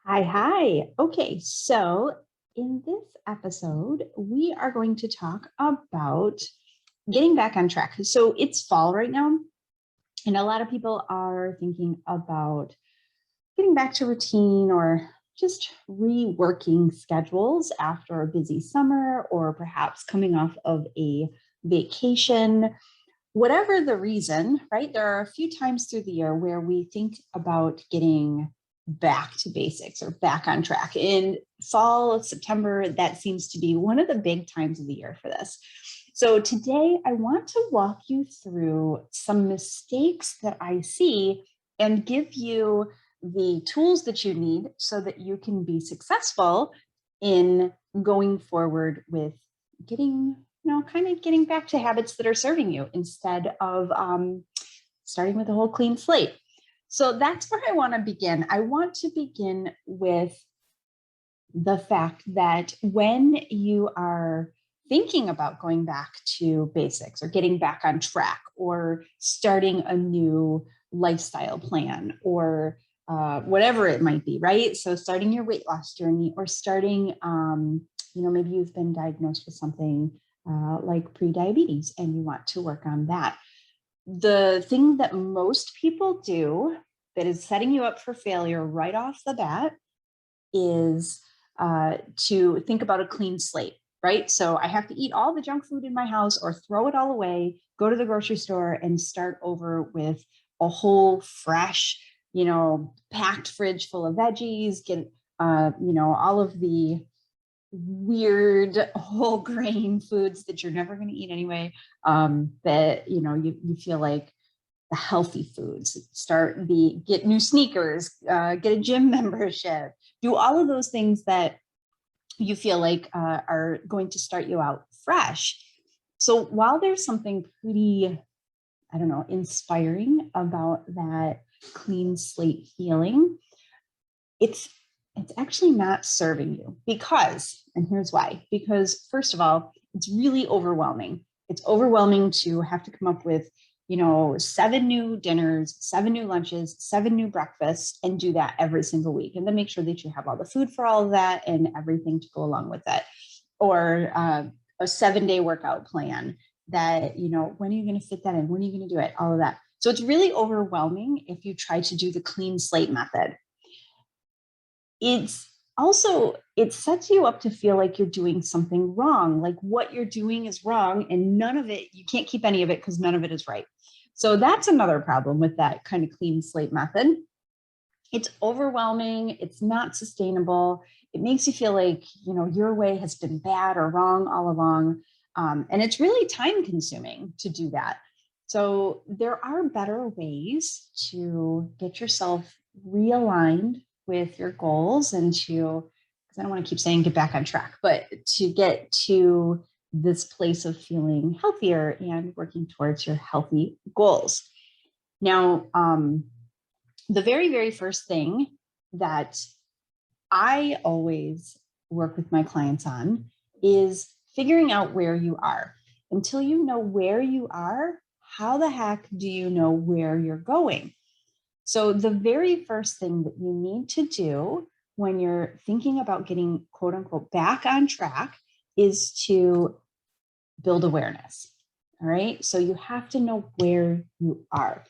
Hi, hi. Okay, so in this episode, we are going to talk about getting back on track. So it's fall right now, and a lot of people are thinking about getting back to routine or just reworking schedules after a busy summer or perhaps coming off of a vacation. Whatever the reason, right? There are a few times through the year where we think about getting back to basics or back on track. In fall, September, that seems to be one of the big times of the year for this. So today I want to walk you through some mistakes that I see and give you the tools that you need so that you can be successful in going forward with getting kind of getting back to habits that are serving you instead of starting with a whole clean slate. So that's where I want to begin. I want to begin with the fact that when you are thinking about going back to basics or getting back on track or starting a new lifestyle plan or whatever it might be, right? So starting your weight loss journey or starting, maybe you've been diagnosed with something like prediabetes and you want to work on that. The thing that most people do that is setting you up for failure right off the bat is to think about a clean slate, right? So I have to eat all the junk food in my house or throw it all away, go to the grocery store and start over with a whole fresh, packed fridge full of veggies, get, all of the weird whole grain foods that you're never going to eat anyway, that, you feel like the healthy foods, get new sneakers, get a gym membership, do all of those things that you feel like are going to start you out fresh. So while there's something pretty, I don't know, inspiring about that clean slate feeling, it's actually not serving you and here's why, because first of all, it's really overwhelming. It's overwhelming to have to come up with, 7 new dinners, 7 new lunches, 7 new breakfasts, and do that every single week. And then make sure that you have all the food for all of that and everything to go along with it. Or a 7-day workout plan that, when are you going to fit that in? When are you going to do it? All of that. So it's really overwhelming if you try to do the clean slate method. It sets you up to feel like you're doing something wrong, like what you're doing is wrong and none of it, you can't keep any of it because none of it is right. So that's another problem with that kind of clean slate method. It's overwhelming, it's not sustainable. It makes you feel like, your way has been bad or wrong all along. And it's really time consuming to do that. So there are better ways to get yourself realigned with your goals and because I don't want to keep saying get back on track, but to get to this place of feeling healthier and working towards your healthy goals. Now, the very, very first thing that I always work with my clients on is figuring out where you are. Until you know where you are, how the heck do you know where you're going? So the very first thing that you need to do when you're thinking about getting quote unquote back on track is to build awareness. All right. So you have to know where you are,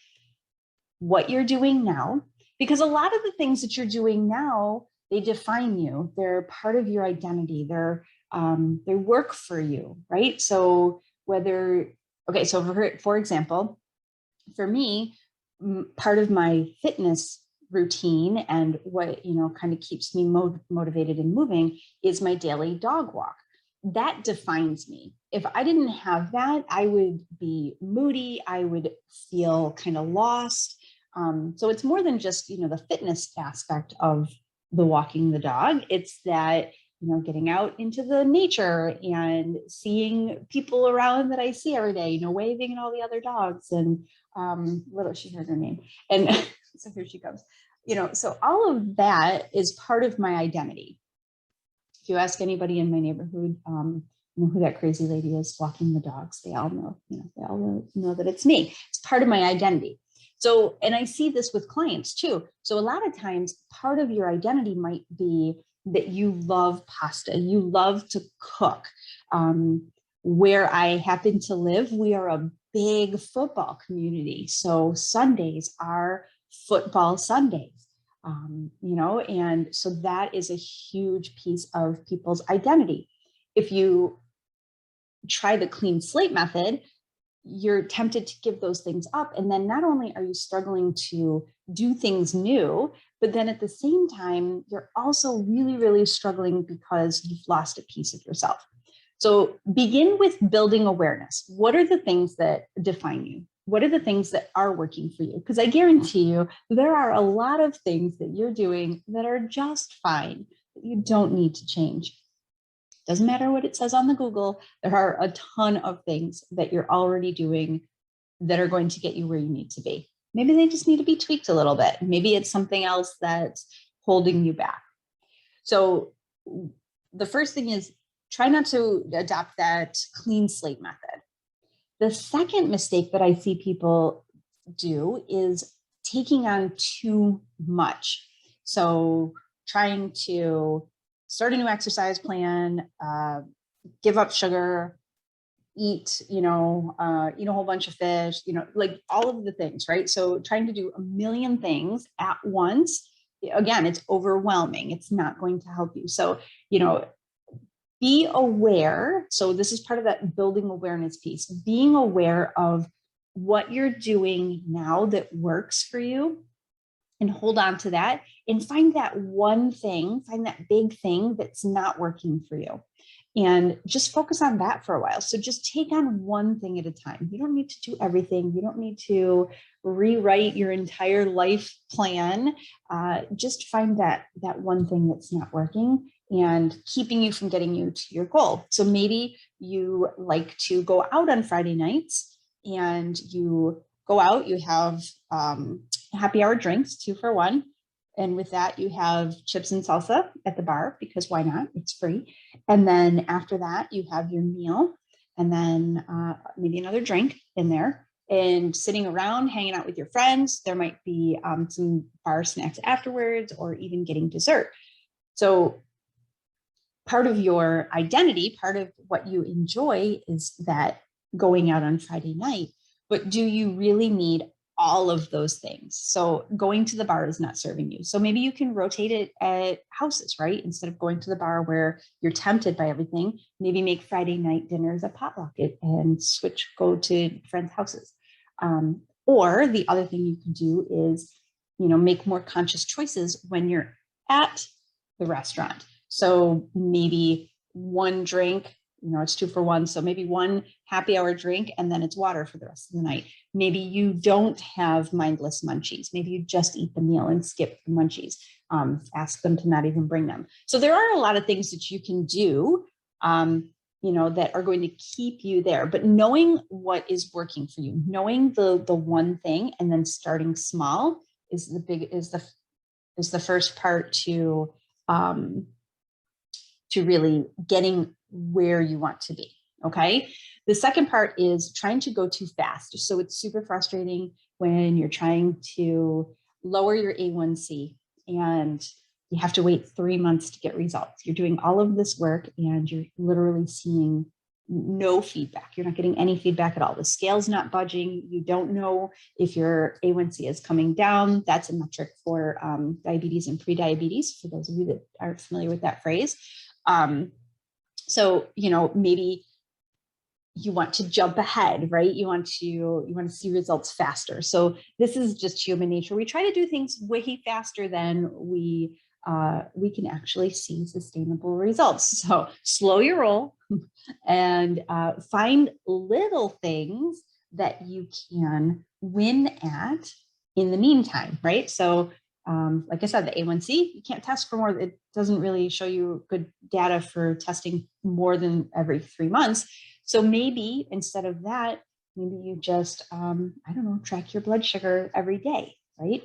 what you're doing now, because a lot of the things that you're doing now, they define you. They're part of your identity. They work for you, right? So for example, for me, part of my fitness routine and what kind of keeps me motivated and moving is my daily dog walk. That defines me. If I didn't have that, I would be moody. I would feel kind of lost. So it's more than just the fitness aspect of the walking the dog. It's that getting out into the nature and seeing people around that I see every day, waving at all the other dogs and she heard her name. And so here she comes, so all of that is part of my identity. If you ask anybody in my neighborhood, who that crazy lady is walking the dogs, they all know, they all know that it's me. It's part of my identity. So, and I see this with clients too. So a lot of times part of your identity might be that you love pasta, you love to cook. Where I happen to live, we are a big football community. So Sundays are football Sundays, and so that is a huge piece of people's identity. If you try the clean slate method, you're tempted to give those things up. And then not only are you struggling to do things new, but then at the same time, you're also really, really struggling because you've lost a piece of yourself. So begin with building awareness. What are the things that define you? What are the things that are working for you? Because I guarantee you, there are a lot of things that you're doing that are just fine, that you don't need to change. Doesn't matter what it says on the Google, there are a ton of things that you're already doing that are going to get you where you need to be. Maybe they just need to be tweaked a little bit. Maybe it's something else that's holding you back. So the first thing is try not to adopt that clean slate method. The second mistake that I see people do is taking on too much. So trying to start a new exercise plan, give up sugar, eat a whole bunch of fish, like all of the things, right? So trying to do a million things at once, again, it's overwhelming. It's not going to help you. So, be aware. So this is part of that building awareness piece, being aware of what you're doing now that works for you, and hold on to that and find that one thing, find that big thing that's not working for you. And just focus on that for a while. So just take on one thing at a time. You don't need to do everything. You don't need to rewrite your entire life plan. Just find that one thing that's not working and keeping you from getting you to your goal. So maybe you like to go out on Friday nights and you go out, you have happy hour drinks, 2 for $1. And with that, you have chips and salsa at the bar, because why not? It's free. And then after that, you have your meal, and then maybe another drink in there, and sitting around, hanging out with your friends. There might be some bar snacks afterwards, or even getting dessert. So part of your identity, part of what you enjoy is that going out on Friday night. But do you really need all of those things? So going to the bar is not serving you. So maybe you can rotate it at houses, right? Instead of going to the bar where you're tempted by everything, maybe make Friday night dinners a potluck and go to friends' houses. Or the other thing you can do is, make more conscious choices when you're at the restaurant. So maybe one drink, it's 2 for $1. So maybe one happy hour drink, and then it's water for the rest of the night. Maybe you don't have mindless munchies. Maybe you just eat the meal and skip the munchies. Ask them to not even bring them. So there are a lot of things that you can do, that are going to keep you there. But knowing what is working for you, knowing the one thing, and then starting small is the first part to really getting where you want to be. Okay. The second part is trying to go too fast. So it's super frustrating when you're trying to lower your A1C and you have to wait 3 months to get results. You're doing all of this work and you're literally seeing no feedback. You're not getting any feedback at all. The scale's not budging. You don't know if your A1C is coming down. That's a metric for diabetes and pre-diabetes, for those of you that aren't familiar with that phrase. So, maybe you want to jump ahead, right? You want to see results faster. So this is just human nature. We try to do things way faster than we can actually see sustainable results. So slow your roll and find little things that you can win at in the meantime, right? So like I said, the A1C, you can't test for more. It doesn't really show you good data for testing more than every 3 months. So maybe instead of that, maybe you just, track your blood sugar every day, right?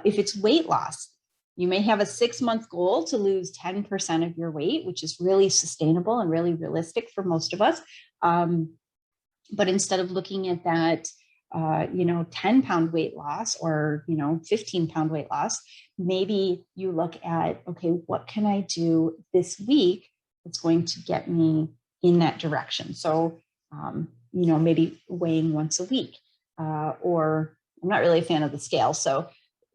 If it's weight loss, you may have a 6-month goal to lose 10% of your weight, which is really sustainable and really realistic for most of us. But instead of looking at that 10-pound weight loss or, 15-pound weight loss, maybe you look at, okay, what can I do this week that's going to get me in that direction? So, maybe weighing once a week, or I'm not really a fan of the scale. So,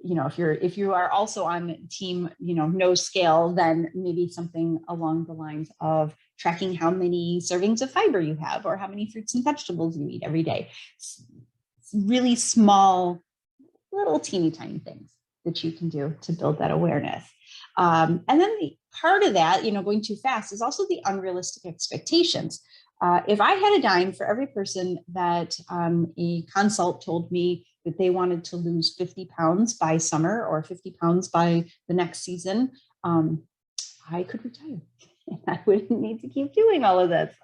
if you are also on team, no scale, then maybe something along the lines of tracking how many servings of fiber you have or how many fruits and vegetables you eat every day. Really small, little teeny tiny things that you can do to build that awareness. And then the part of that, going too fast, is also the unrealistic expectations. If I had a dime for every person that a consult told me that they wanted to lose 50 pounds by summer or 50 pounds by the next season, I could retire. And I wouldn't need to keep doing all of this.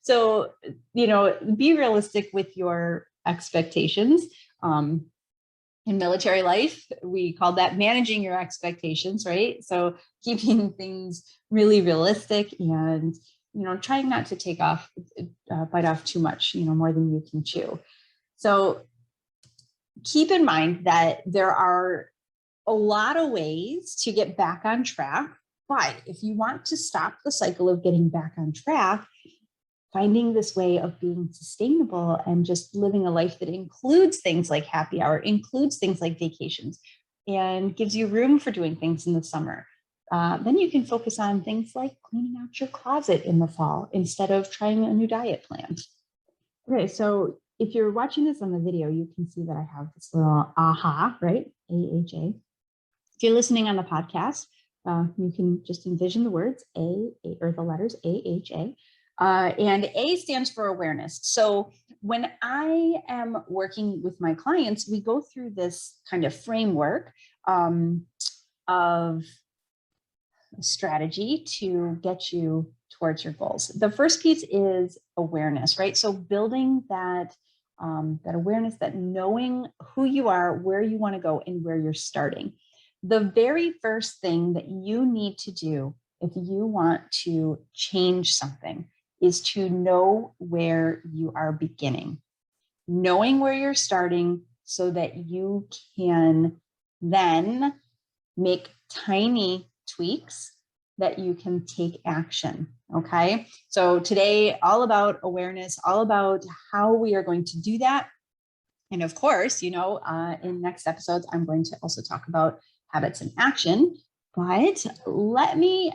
So, be realistic with your expectations. In military life, we call that managing your expectations, right? So keeping things really realistic and, trying not to bite off too much, more than you can chew. So keep in mind that there are a lot of ways to get back on track. But if you want to stop the cycle of getting back on track, finding this way of being sustainable and just living a life that includes things like happy hour, includes things like vacations, and gives you room for doing things in the summer, then you can focus on things like cleaning out your closet in the fall instead of trying a new diet plan. Okay, so if you're watching this on the video, you can see that I have this little AHA, right? AHA. If you're listening on the podcast, you can just envision the words or the letters AHA. And A stands for awareness. So when I am working with my clients, we go through this kind of framework of strategy to get you towards your goals. The first piece is awareness, right? So building that awareness, that knowing who you are, where you want to go, and where you're starting. The very first thing that you need to do if you want to change something is to know where you are beginning, knowing where you're starting so that you can then make tiny tweaks that you can take action. Okay. So today, all about awareness, all about how we are going to do that. And of course, in next episodes, I'm going to also talk about habits and action, but let me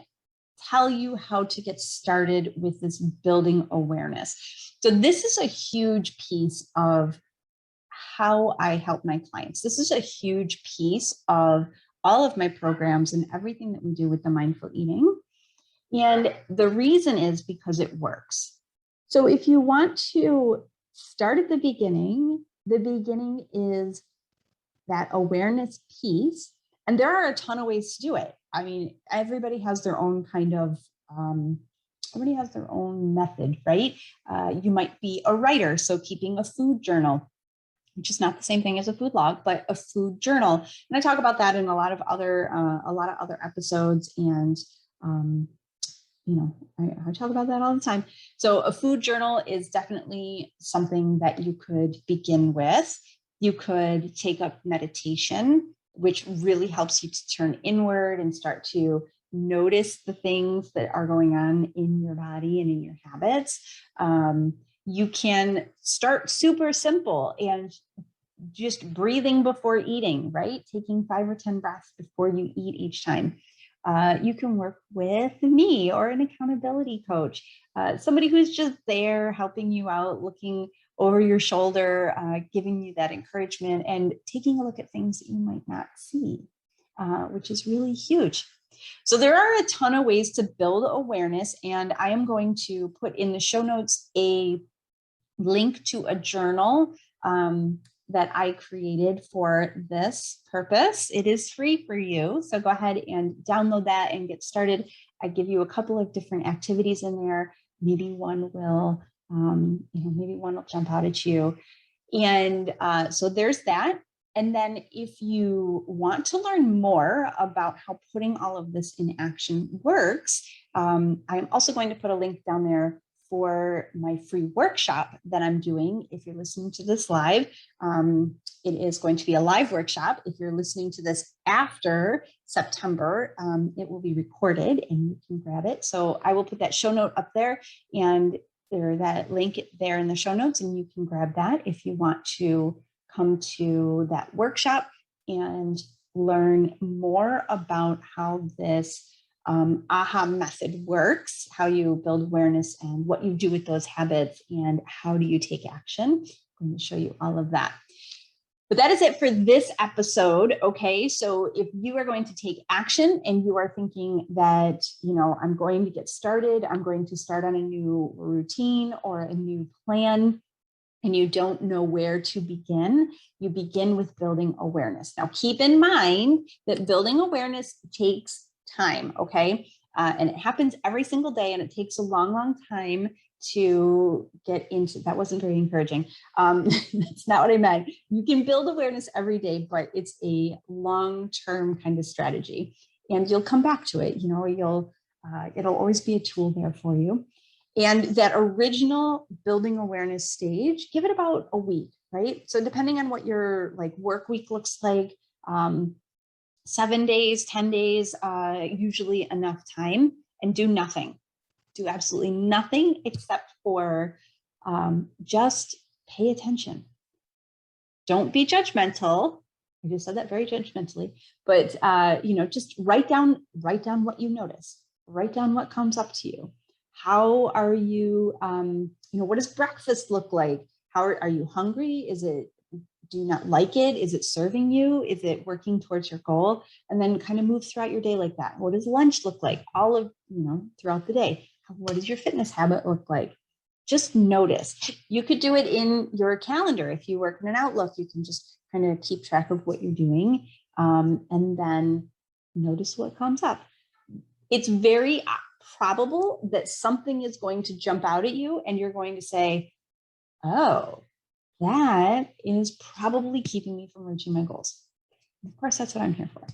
tell you how to get started with this building awareness. So this is a huge piece of how I help my clients. This is a huge piece of all of my programs and everything that we do with the mindful eating. And the reason is because it works. So if you want to start at the beginning is that awareness piece. And there are a ton of ways to do it. I mean, everybody has their own kind of, everybody has their own method, right? You might be a writer, so keeping a food journal, which is not the same thing as a food log, but a food journal. And I talk about that in a lot of other episodes. And, I talk about that all the time. So a food journal is definitely something that you could begin with. You could take up meditation, which really helps you to turn inward and start to notice the things that are going on in your body and in your habits. You can start super simple and just breathing before eating, right? Taking 5 or 10 breaths before you eat each time. You can work with me or an accountability coach, somebody who's just there helping you out, looking over your shoulder, giving you that encouragement and taking a look at things that you might not see, which is really huge. So there are a ton of ways to build awareness, and I am going to put in the show notes a link to a journal that I created for this purpose. It is free for you, so go ahead and download that and get started. I give you a couple of different activities in there. Maybe one will jump out at you. And so there's that. And then if you want to learn more about how putting all of this in action works, I'm also going to put a link down there for my free workshop that I'm doing. If you're listening to this live, it is going to be a live workshop. If you're listening to this after September, it will be recorded and you can grab it. So I will put that show note up there, and there that link there in the show notes, and you can grab that if you want to come to that workshop and learn more about how this AHA method works, how you build awareness and what you do with those habits and how do you take action. I'm going to show you all of that. But that is it for this episode. Okay, so if you are going to take action and you are thinking that, I'm going to get started, I'm going to start on a new routine or a new plan, and you don't know where to begin, you begin with building awareness. Now, keep in mind that building awareness takes time, okay? And it happens every single day, and it takes a long, long time to get into. That wasn't very encouraging. That's not what I meant. You can build awareness every day, but it's a long-term kind of strategy, and you'll come back to it. It'll always be a tool there for you. And that original building awareness stage, give it about a week, right? So depending on what your work week looks like, 7 days, 10 days, usually enough time, and do nothing. Do absolutely nothing except for just pay attention. Don't be judgmental. I just said that very judgmentally, but just write down what you notice. Write down what comes up to you. How are you, what does breakfast look like? How are you hungry? Do you not like it? Is it serving you? Is it working towards your goal? And then kind of move throughout your day like that. What does lunch look like? All of, throughout the day. What does your fitness habit look like? Just notice. You could do it in your calendar. If you work in an Outlook, you can just kind of keep track of what you're doing, and then notice what comes up. It's very probable that something is going to jump out at you and you're going to say, oh, that is probably keeping me from reaching my goals. Of course, that's what I'm here for.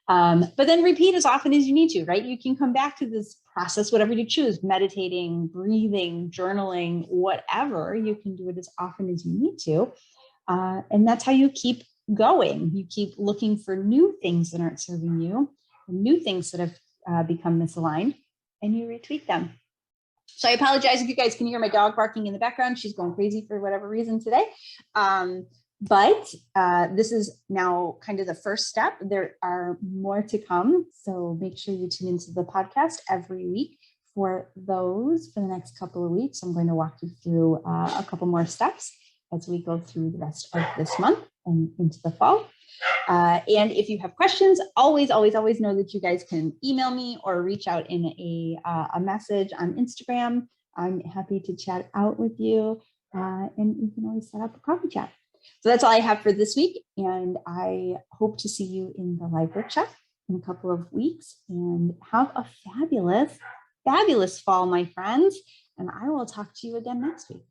But then repeat as often as you need to, right? You can come back to this process, whatever you choose, meditating, breathing, journaling, whatever. You can do it as often as you need to. And that's how you keep going. You keep looking for new things that aren't serving you, new things that have become misaligned, and you retweak them. So I apologize if you guys can hear my dog barking in the background. She's going crazy for whatever reason today. But this is now kind of the first step. There are more to come. So make sure you tune into the podcast every week for those for the next couple of weeks. I'm going to walk you through a couple more steps as we go through the rest of this month and into the fall. And if you have questions, always know that you guys can email me or reach out in a message on Instagram. I'm happy to chat out with you, and you can always set up a coffee chat. So that's all I have for this week, and I hope to see you in the live workshop in a couple of weeks, and have a fabulous fall, my friends, and I will talk to you again next week.